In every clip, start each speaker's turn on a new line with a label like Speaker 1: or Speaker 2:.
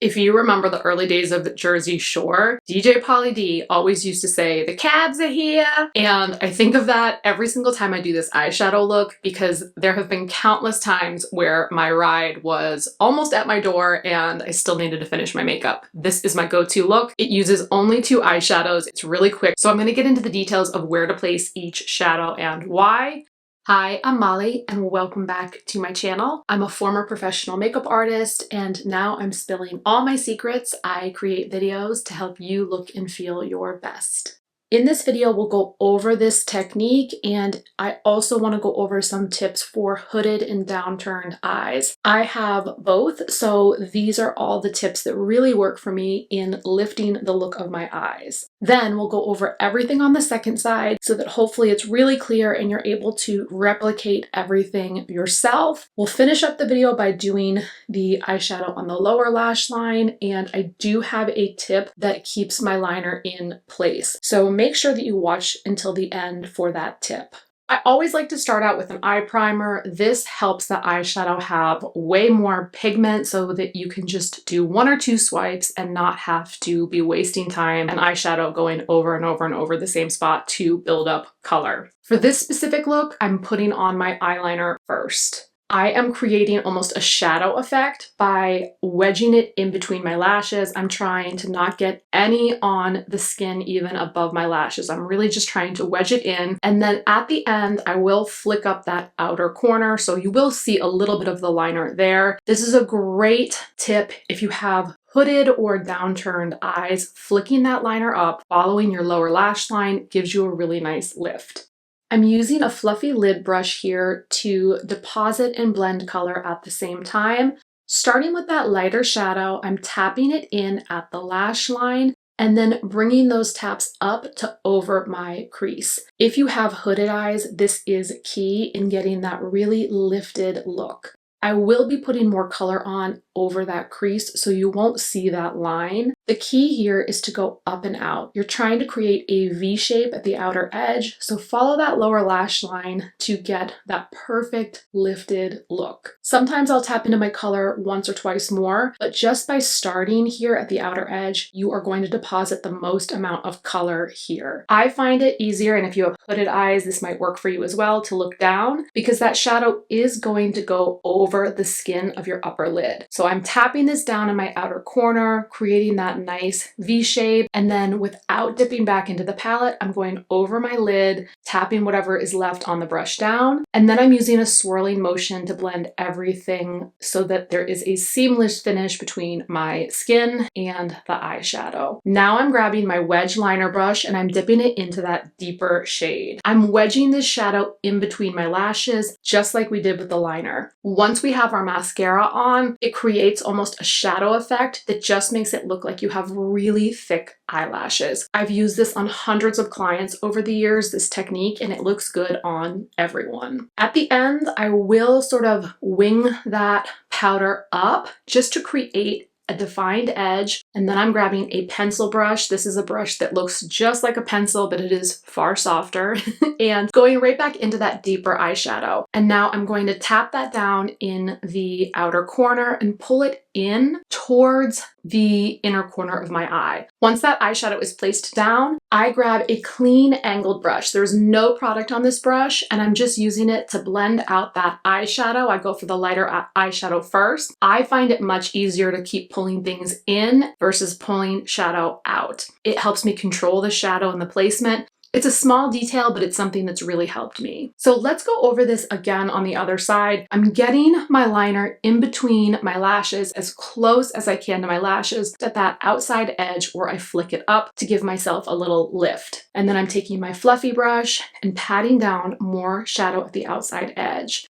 Speaker 1: If you remember the early days of Jersey Shore, DJ Pauly D always used to say, "The cabs are here." And I think of that every single time I do this eyeshadow look because there have been countless times where my ride was almost at my door and I still needed to finish my makeup. This is my go-to look. It uses only 2 eyeshadows. It's really quick. So I'm going to get into the details of where to place each shadow and why. Hi, I'm Molly and welcome back to my channel. I'm a former professional makeup artist and now I'm spilling all my secrets. I create videos to help you look and feel your best. In this video, we'll go over this technique and I also want to go over some tips for hooded and downturned eyes. I have both, so these are all the tips that really work for me in lifting the look of my eyes. Then we'll go over everything on the second side so that hopefully it's really clear and you're able to replicate everything yourself. We'll finish up the video by doing the eyeshadow on the lower lash line, and I do have a tip that keeps my liner in place. So make sure that you watch until the end for that tip. I always like to start out with an eye primer. This helps the eyeshadow have way more pigment so that you can just do 1 or 2 swipes and not have to be wasting time and eyeshadow going over and over and over the same spot to build up color. For this specific look, I'm putting on my eyeliner first. I am creating almost a shadow effect by wedging it in between my lashes. I'm trying to not get any on the skin even above my lashes. I'm really just trying to wedge it in. And then at the end, I will flick up that outer corner. So you will see a little bit of the liner there. This is a great tip if you have hooded or downturned eyes. Flicking that liner up, following your lower lash line gives you a really nice lift. I'm using a fluffy lid brush here to deposit and blend color at the same time. Starting with that lighter shadow, I'm tapping it in at the lash line and then bringing those taps up to over my crease. If you have hooded eyes, this is key in getting that really lifted look. I will be putting more color on over that crease so you won't see that line. The key here is to go up and out. You're trying to create a V shape at the outer edge, so follow that lower lash line to get that perfect lifted look. Sometimes I'll tap into my color once or twice more, but just by starting here at the outer edge, you are going to deposit the most amount of color here. I find it easier, and if you have hooded eyes, this might work for you as well, to look down because that shadow is going to go over the skin of your upper lid. So I'm tapping this down in my outer corner, creating that nice V shape, and then without dipping back into the palette, I'm going over my lid, tapping whatever is left on the brush down, and then I'm using a swirling motion to blend everything so that there is a seamless finish between my skin and the eyeshadow. Now I'm grabbing my wedge liner brush and I'm dipping it into that deeper shade. I'm wedging this shadow in between my lashes, just like we did with the liner. Once we have our mascara on, it creates almost a shadow effect that just makes it look like you have really thick eyelashes. I've used this on hundreds of clients over the years, this technique, and it looks good on everyone. At the end, I will sort of wing that powder up just to create a defined edge, and then I'm grabbing a pencil brush. This is a brush that looks just like a pencil, but it is far softer, and going right back into that deeper eyeshadow. And now I'm going to tap that down in the outer corner and pull it in towards the inner corner of my eye. Once that eyeshadow is placed down, I grab a clean angled brush. There's no product on this brush, and I'm just using it to blend out that eyeshadow. I go for the lighter eyeshadow first. I find it much easier to keep pulling things in versus pulling shadow out. It helps me control the shadow and the placement. It's a small detail, but it's something that's really helped me. So let's go over this again on the other side. I'm getting my liner in between my lashes as close as I can to my lashes at that outside edge where I flick it up to give myself a little lift. And then I'm taking my fluffy brush and patting down more shadow at the outside edge.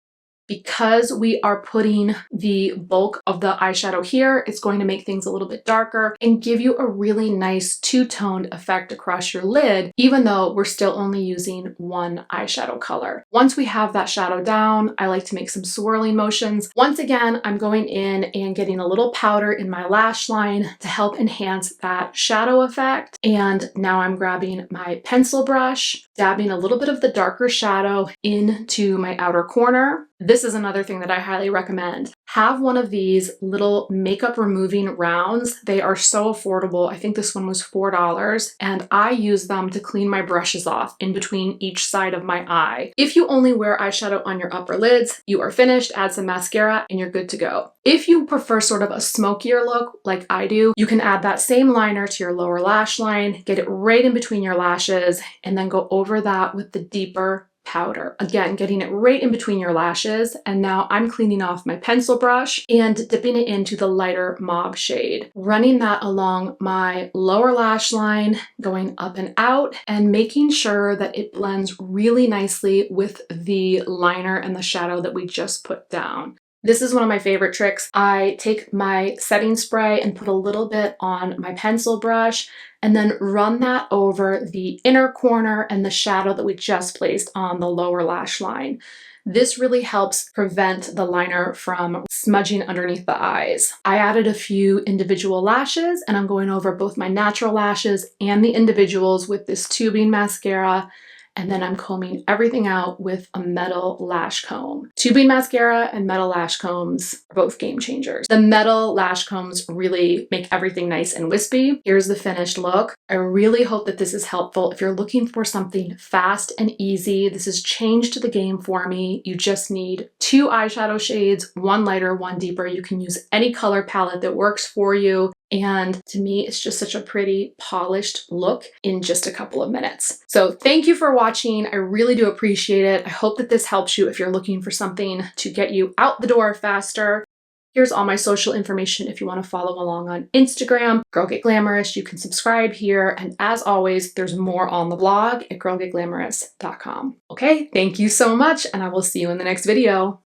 Speaker 1: Because we are putting the bulk of the eyeshadow here, it's going to make things a little bit darker and give you a really nice two-toned effect across your lid, even though we're still only using one eyeshadow color. Once we have that shadow down, I like to make some swirling motions. Once again, I'm going in and getting a little powder in my lash line to help enhance that shadow effect. And now I'm grabbing my pencil brush, dabbing a little bit of the darker shadow into my outer corner. This This is another thing that I highly recommend. Have one of these little makeup removing rounds. They are so affordable. I think this one was $4, and I use them to clean my brushes off in between each side of my eye. If you only wear eyeshadow on your upper lids, you are finished. Add some mascara and you're good to go. If you prefer sort of a smokier look like I do, you can add that same liner to your lower lash line, get it right in between your lashes, and then go over that with the deeper powder. Again, getting it right in between your lashes. And now I'm cleaning off my pencil brush and dipping it into the lighter mauve shade. Running that along my lower lash line, going up and out, and making sure that it blends really nicely with the liner and the shadow that we just put down. This is one of my favorite tricks. I take my setting spray and put a little bit on my pencil brush and then run that over the inner corner and the shadow that we just placed on the lower lash line. This really helps prevent the liner from smudging underneath the eyes. I added a few individual lashes, and I'm going over both my natural lashes and the individuals with this tubing mascara. And then I'm combing everything out with a metal lash comb. Tubing mascara and metal lash combs are both game changers. The metal lash combs really make everything nice and wispy. Here's the finished look. I really hope that this is helpful. If you're looking for something fast and easy, this has changed the game for me. You just need 2 eyeshadow shades, one lighter, one deeper. You can use any color palette that works for you. And to me, it's just such a pretty polished look in just a couple of minutes. So thank you for watching. I really do appreciate it. I hope that this helps you if you're looking for something to get you out the door faster. Here's all my social information if you want to follow along on Instagram, Girl Get Glamorous. You can subscribe here. And as always, there's more on the blog at girlgetglamorous.com. Okay, thank you so much, and I will see you in the next video.